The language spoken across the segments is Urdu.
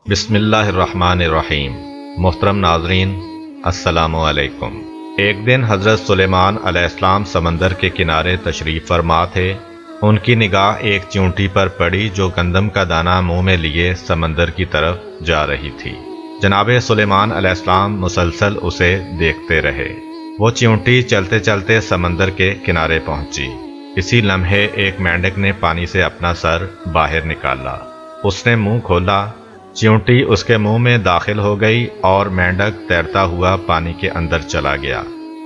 بسم اللہ الرحمن الرحیم۔ محترم ناظرین، السلام علیکم۔ ایک دن حضرت سلیمان علیہ السلام سمندر کے کنارے تشریف فرما تھے۔ ان کی نگاہ ایک چیونٹی پر پڑی جو گندم کا دانہ منہ میں لیے سمندر کی طرف جا رہی تھی۔ جناب سلیمان علیہ السلام مسلسل اسے دیکھتے رہے۔ وہ چیونٹی چلتے چلتے سمندر کے کنارے پہنچی۔ اسی لمحے ایک مینڈک نے پانی سے اپنا سر باہر نکالا۔ اس نے منہ کھولا، چیونٹی اس کے منہ میں داخل ہو گئی اور مینڈک تیرتا ہوا پانی کے اندر چلا گیا۔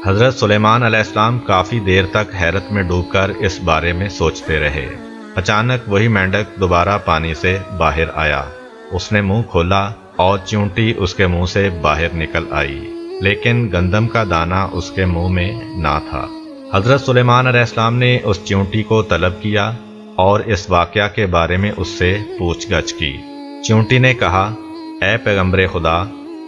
حضرت سلیمان علیہ السلام کافی دیر تک حیرت میں ڈوب کر اس بارے میں سوچتے رہے۔ اچانک وہی مینڈک دوبارہ پانی سے باہر آیا۔ اس نے منہ کھولا اور چیونٹی اس کے منہ سے باہر نکل آئی، لیکن گندم کا دانہ اس کے منہ میں نہ تھا۔ حضرت سلیمان علیہ السلام نے اس چیونٹی کو طلب کیا اور اس واقعہ کے بارے میں اس سے پوچھ گچھ کی۔ چیونٹی نے کہا، اے پیغمبر خدا،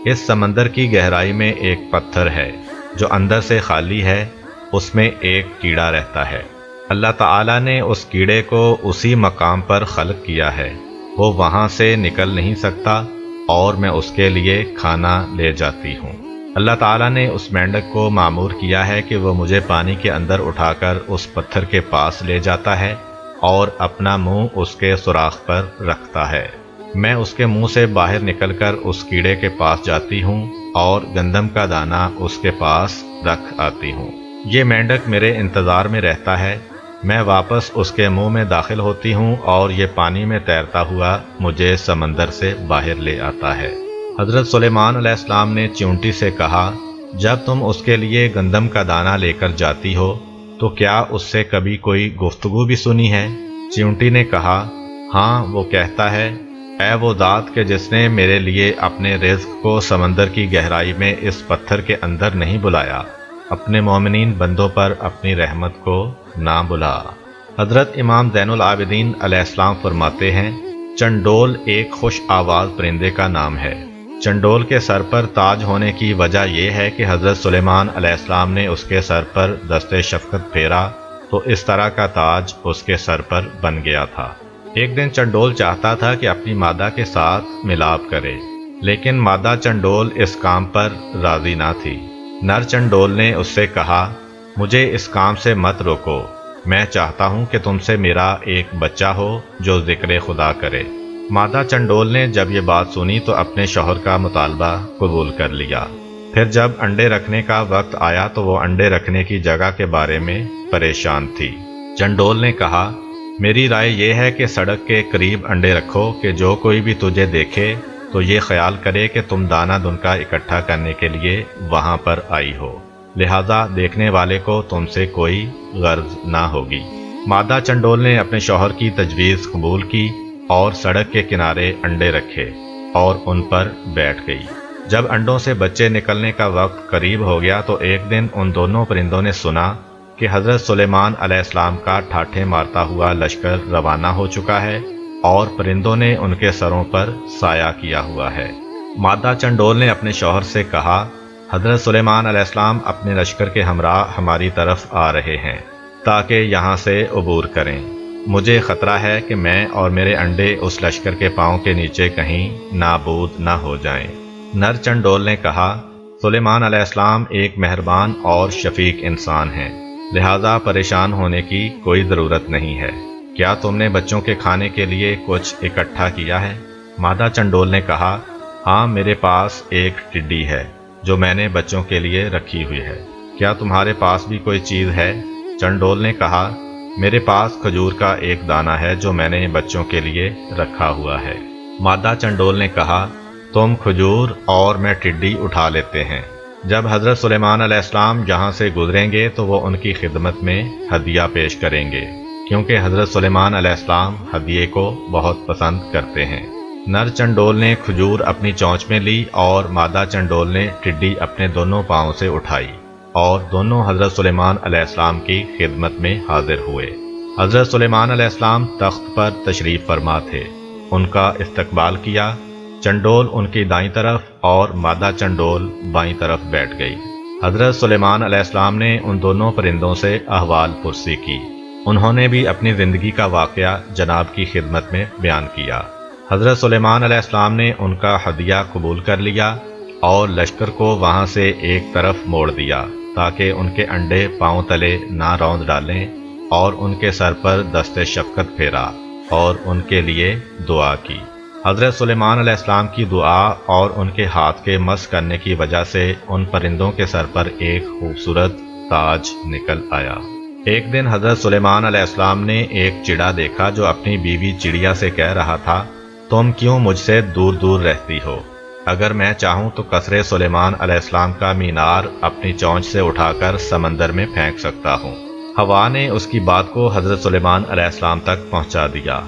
اس سمندر کی گہرائی میں ایک پتھر ہے جو اندر سے خالی ہے، اس میں ایک کیڑا رہتا ہے۔ اللہ تعالیٰ نے اس کیڑے کو اسی مقام پر خلق کیا ہے، وہ وہاں سے نکل نہیں سکتا اور میں اس کے لیے کھانا لے جاتی ہوں۔ اللہ تعالیٰ نے اس مینڈک کو مامور کیا ہے کہ وہ مجھے پانی کے اندر اٹھا کر اس پتھر کے پاس لے جاتا ہے اور اپنا منہ اس کے سوراخ پر رکھتا ہے۔ میں اس کے منہ سے باہر نکل کر اس کیڑے کے پاس جاتی ہوں اور گندم کا دانہ اس کے پاس رکھ آتی ہوں۔ یہ مینڈک میرے انتظار میں رہتا ہے، میں واپس اس کے منہ میں داخل ہوتی ہوں اور یہ پانی میں تیرتا ہوا مجھے سمندر سے باہر لے آتا ہے۔ حضرت سلیمان علیہ السلام نے چیونٹی سے کہا، جب تم اس کے لیے گندم کا دانہ لے کر جاتی ہو تو کیا اس سے کبھی کوئی گفتگو بھی سنی ہے؟ چیونٹی نے کہا، ہاں، وہ کہتا ہے، اے وہ ذات کہ جس نے میرے لیے اپنے رزق کو سمندر کی گہرائی میں اس پتھر کے اندر نہیں بلایا، اپنے مومنین بندوں پر اپنی رحمت کو نہ بلا۔ حضرت امام زین العابدین علیہ السلام فرماتے ہیں، چنڈول ایک خوش آواز پرندے کا نام ہے۔ چنڈول کے سر پر تاج ہونے کی وجہ یہ ہے کہ حضرت سلیمان علیہ السلام نے اس کے سر پر دست شفقت پھیرا تو اس طرح کا تاج اس کے سر پر بن گیا تھا۔ ایک دن چنڈول چاہتا تھا کہ اپنی مادہ کے ساتھ ملاپ کرے، لیکن مادہ چنڈول اس کام پر راضی نہ تھی۔ نر چنڈول نے اس سے کہا، مجھے اس کام سے مت روکو، میں چاہتا ہوں کہ تم سے میرا ایک بچہ ہو جو ذکر خدا کرے۔ مادہ چنڈول نے جب یہ بات سنی تو اپنے شوہر کا مطالبہ قبول کر لیا۔ پھر جب انڈے رکھنے کا وقت آیا تو وہ انڈے رکھنے کی جگہ کے بارے میں پریشان تھی۔ چنڈول نے کہا، میری رائے یہ ہے کہ سڑک کے قریب انڈے رکھو کہ جو کوئی بھی تجھے دیکھے تو یہ خیال کرے کہ تم دانہ دنکا اکٹھا کرنے کے لیے وہاں پر آئی ہو، لہذا دیکھنے والے کو تم سے کوئی غرض نہ ہوگی۔ مادہ چنڈول نے اپنے شوہر کی تجویز قبول کی اور سڑک کے کنارے انڈے رکھے اور ان پر بیٹھ گئی۔ جب انڈوں سے بچے نکلنے کا وقت قریب ہو گیا تو ایک دن ان دونوں پرندوں نے سنا کہ حضرت سلیمان علیہ السلام کا ٹھاٹھے مارتا ہوا لشکر روانہ ہو چکا ہے اور پرندوں نے ان کے سروں پر سایہ کیا ہوا ہے۔ مادہ چنڈول نے اپنے شوہر سے کہا، حضرت سلیمان علیہ السلام اپنے لشکر کے ہمراہ ہماری طرف آ رہے ہیں تاکہ یہاں سے عبور کریں۔ مجھے خطرہ ہے کہ میں اور میرے انڈے اس لشکر کے پاؤں کے نیچے کہیں نابود نہ ہو جائیں۔ نر چنڈول نے کہا، سلیمان علیہ السلام ایک مہربان اور شفیق انسان ہیں، لہذا پریشان ہونے کی کوئی ضرورت نہیں ہے۔ کیا تم نے بچوں کے کھانے کے لیے کچھ اکٹھا کیا ہے؟ مادہ چنڈول نے کہا، ہاں، میرے پاس ایک ٹڈی ہے جو میں نے بچوں کے لیے رکھی ہوئی ہے۔ کیا تمہارے پاس بھی کوئی چیز ہے؟ چنڈول نے کہا، میرے پاس کھجور کا ایک دانہ ہے جو میں نے بچوں کے لیے رکھا ہوا ہے۔ مادہ چنڈول نے کہا، تم کھجور اور میں ٹڈی اٹھا لیتے ہیں۔ جب حضرت سلیمان علیہ السلام جہاں سے گزریں گے تو وہ ان کی خدمت میں ہدیہ پیش کریں گے، کیونکہ حضرت سلیمان علیہ السلام ہدیے کو بہت پسند کرتے ہیں۔ نر چنڈول نے کھجور اپنی چونچ میں لی اور مادہ چنڈول نے ٹڈی اپنے دونوں پاؤں سے اٹھائی اور دونوں حضرت سلیمان علیہ السلام کی خدمت میں حاضر ہوئے۔ حضرت سلیمان علیہ السلام تخت پر تشریف فرما تھے، ان کا استقبال کیا۔ چنڈول ان کی دائیں طرف اور مادہ چنڈول بائیں طرف بیٹھ گئی۔ حضرت سلیمان علیہ السلام نے ان دونوں پرندوں سے احوال پرسی کی۔ انہوں نے بھی اپنی زندگی کا واقعہ جناب کی خدمت میں بیان کیا۔ حضرت سلیمان علیہ السلام نے ان کا ہدیہ قبول کر لیا اور لشکر کو وہاں سے ایک طرف موڑ دیا تاکہ ان کے انڈے پاؤں تلے نہ روند ڈالیں، اور ان کے سر پر دست شفقت پھیرا اور ان کے لیے دعا کی۔ حضرت سلیمان علیہ السلام کی دعا اور ان کے ہاتھ کے مس کرنے کی وجہ سے ان پرندوں کے سر پر ایک خوبصورت تاج نکل آیا۔ ایک دن حضرت سلیمان علیہ السلام نے ایک چڑا دیکھا جو اپنی بیوی چڑیا سے کہہ رہا تھا، تم کیوں مجھ سے دور دور رہتی ہو؟ اگر میں چاہوں تو قصر سلیمان علیہ السلام کا مینار اپنی چونچ سے اٹھا کر سمندر میں پھینک سکتا ہوں۔ ہوا نے اس کی بات کو حضرت سلیمان علیہ السلام تک پہنچا دیا۔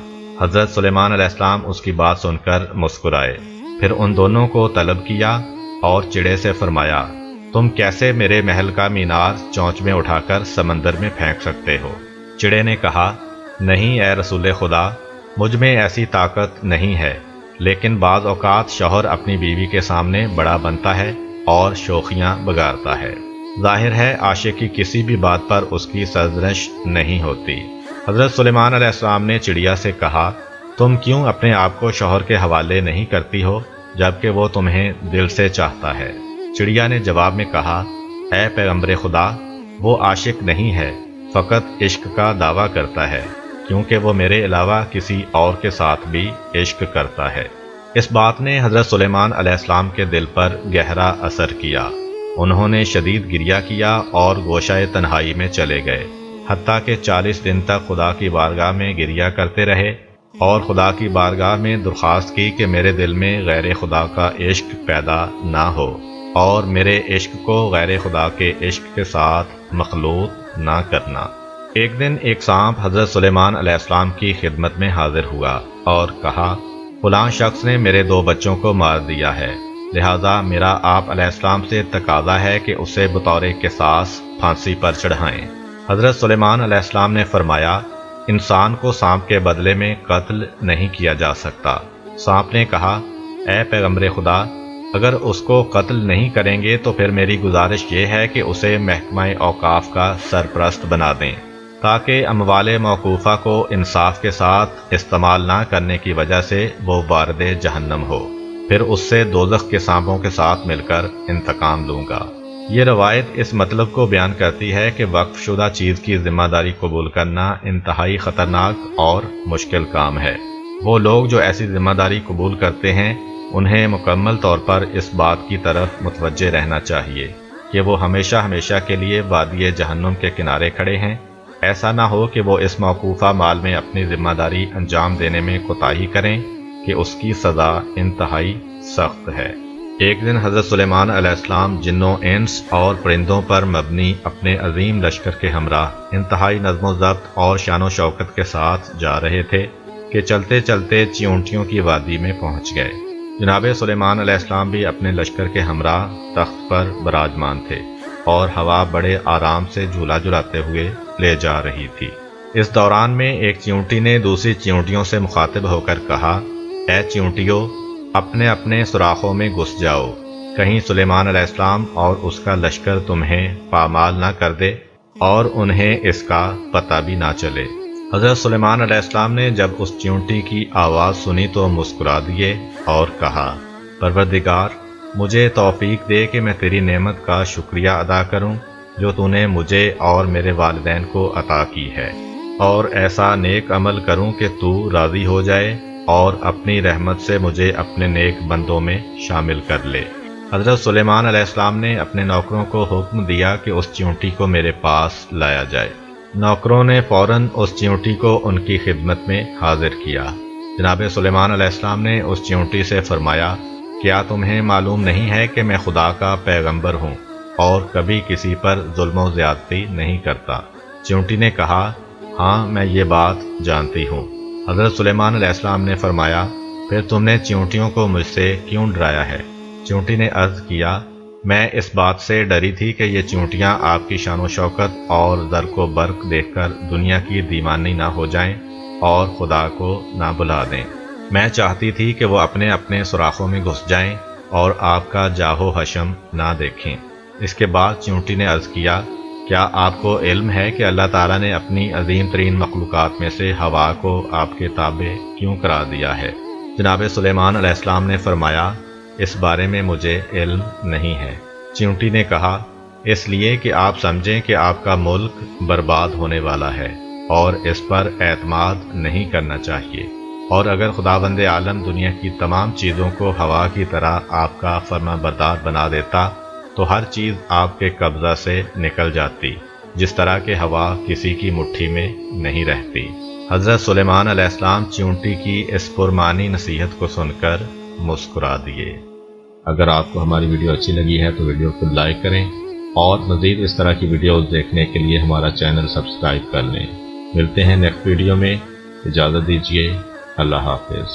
حضرت سلیمان علیہ السلام اس کی بات سن کر مسکرائے، پھر ان دونوں کو طلب کیا اور چڑے سے فرمایا، تم کیسے میرے محل کا مینار چونچ میں اٹھا کر سمندر میں پھینک سکتے ہو؟ چڑے نے کہا، نہیں اے رسول خدا، مجھ میں ایسی طاقت نہیں ہے، لیکن بعض اوقات شوہر اپنی بیوی کے سامنے بڑا بنتا ہے اور شوخیاں بگاڑتا ہے۔ ظاہر ہے عاشق کی کسی بھی بات پر اس کی سرزنش نہیں ہوتی۔ حضرت سلیمان علیہ السلام نے چڑیا سے کہا، تم کیوں اپنے آپ کو شوہر کے حوالے نہیں کرتی ہو جبکہ وہ تمہیں دل سے چاہتا ہے؟ چڑیا نے جواب میں کہا، اے پیغمبر خدا، وہ عاشق نہیں ہے، فقط عشق کا دعویٰ کرتا ہے، کیونکہ وہ میرے علاوہ کسی اور کے ساتھ بھی عشق کرتا ہے۔ اس بات نے حضرت سلیمان علیہ السلام کے دل پر گہرا اثر کیا۔ انہوں نے شدید گریہ کیا اور گوشہ تنہائی میں چلے گئے، حتیٰ کہ 40 دن تک خدا کی بارگاہ میں گریہ کرتے رہے اور خدا کی بارگاہ میں درخواست کی کہ میرے دل میں غیر خدا کا عشق پیدا نہ ہو اور میرے عشق کو غیر خدا کے عشق کے ساتھ مخلوط نہ کرنا۔ ایک دن ایک سانپ حضرت سلیمان علیہ السلام کی خدمت میں حاضر ہوا اور کہا، فلاں شخص نے میرے 2 بچوں کو مار دیا ہے، لہذا میرا آپ علیہ السلام سے تقاضا ہے کہ اسے بطور قصاص پھانسی پر چڑھائیں۔ حضرت سلیمان علیہ السلام نے فرمایا، انسان کو سانپ کے بدلے میں قتل نہیں کیا جا سکتا۔ سانپ نے کہا، اے پیغمبر خدا، اگر اس کو قتل نہیں کریں گے تو پھر میری گزارش یہ ہے کہ اسے محکمہ اوقاف کا سرپرست بنا دیں، تاکہ اموال موقوفہ کو انصاف کے ساتھ استعمال نہ کرنے کی وجہ سے وہ وارد جہنم ہو، پھر اس سے دوزخ کے سانپوں کے ساتھ مل کر انتقام لوں گا۔ یہ روایت اس مطلب کو بیان کرتی ہے کہ وقف شدہ چیز کی ذمہ داری قبول کرنا انتہائی خطرناک اور مشکل کام ہے۔ وہ لوگ جو ایسی ذمہ داری قبول کرتے ہیں انہیں مکمل طور پر اس بات کی طرف متوجہ رہنا چاہیے کہ وہ ہمیشہ ہمیشہ کے لیے وادی جہنم کے کنارے کھڑے ہیں۔ ایسا نہ ہو کہ وہ اس موقوفہ مال میں اپنی ذمہ داری انجام دینے میں کوتاہی کریں کہ اس کی سزا انتہائی سخت ہے۔ ایک دن حضرت سلیمان علیہ السلام جنوں انس اور پرندوں پر مبنی اپنے عظیم لشکر کے ہمراہ انتہائی نظم و ضبط اور شان و شوکت کے ساتھ جا رہے تھے کہ چلتے چلتے چیونٹیوں کی وادی میں پہنچ گئے۔ جناب سلیمان علیہ السلام بھی اپنے لشکر کے ہمراہ تخت پر براجمان تھے اور ہوا بڑے آرام سے جھولا جھلاتے ہوئے لے جا رہی تھی۔ اس دوران میں ایک چیونٹی نے دوسری چیونٹیوں سے مخاطب ہو کر کہا، اے چیونٹیوں، اپنے اپنے سوراخوں میں گھس جاؤ، کہیں سلیمان علیہ السلام اور اس کا لشکر تمہیں پامال نہ کر دے اور انہیں اس کا پتہ بھی نہ چلے۔ حضرت سلیمان علیہ السلام نے جب اس چیونٹی کی آواز سنی تو مسکرا دیے اور کہا، پروردگار، مجھے توفیق دے کہ میں تیری نعمت کا شکریہ ادا کروں جو تو نے مجھے اور میرے والدین کو عطا کی ہے، اور ایسا نیک عمل کروں کہ تو راضی ہو جائے اور اپنی رحمت سے مجھے اپنے نیک بندوں میں شامل کر لے۔ حضرت سلیمان علیہ السلام نے اپنے نوکروں کو حکم دیا کہ اس چیونٹی کو میرے پاس لایا جائے۔ نوکروں نے فوراً اس چیونٹی کو ان کی خدمت میں حاضر کیا۔ جناب سلیمان علیہ السلام نے اس چیونٹی سے فرمایا، کیا تمہیں معلوم نہیں ہے کہ میں خدا کا پیغمبر ہوں اور کبھی کسی پر ظلم و زیادتی نہیں کرتا؟ چیونٹی نے کہا، ہاں میں یہ بات جانتی ہوں۔ حضرت سلیمان علیہ السلام نے فرمایا، پھر تم نے چیونٹیوں کو مجھ سے کیوں ڈرایا ہے؟ چیونٹی نے عرض کیا، میں اس بات سے ڈری تھی کہ یہ چیونٹیاں آپ کی شان و شوکت اور زر کو برق دیکھ کر دنیا کی دیوانی نہ ہو جائیں اور خدا کو نہ بلا دیں۔ میں چاہتی تھی کہ وہ اپنے اپنے سوراخوں میں گھس جائیں اور آپ کا جاہ و حشم نہ دیکھیں۔ اس کے بعد چیونٹی نے عرض کیا، کیا آپ کو علم ہے کہ اللہ تعالیٰ نے اپنی عظیم ترین مخلوقات میں سے ہوا کو آپ کے تابع کیوں کرا دیا ہے؟ جناب سلیمان علیہ السلام نے فرمایا اس بارے میں مجھے علم نہیں ہے۔ چیونٹی نے کہا اس لیے کہ آپ سمجھیں کہ آپ کا ملک برباد ہونے والا ہے اور اس پر اعتماد نہیں کرنا چاہیے، اور اگر خداوند عالم دنیا کی تمام چیزوں کو ہوا کی طرح آپ کا فرما بردار بنا دیتا تو ہر چیز آپ کے قبضہ سے نکل جاتی، جس طرح کہ ہوا کسی کی مٹھی میں نہیں رہتی۔ حضرت سلیمان علیہ السلام چیونٹی کی اس پرمانی نصیحت کو سن کر مسکرا دیے۔ اگر آپ کو ہماری ویڈیو اچھی لگی ہے تو ویڈیو کو لائک کریں اور مزید اس طرح کی ویڈیوز دیکھنے کے لیے ہمارا چینل سبسکرائب کر لیں۔ ملتے ہیں نیکسٹ ویڈیو میں، اجازت دیجیے، اللہ حافظ۔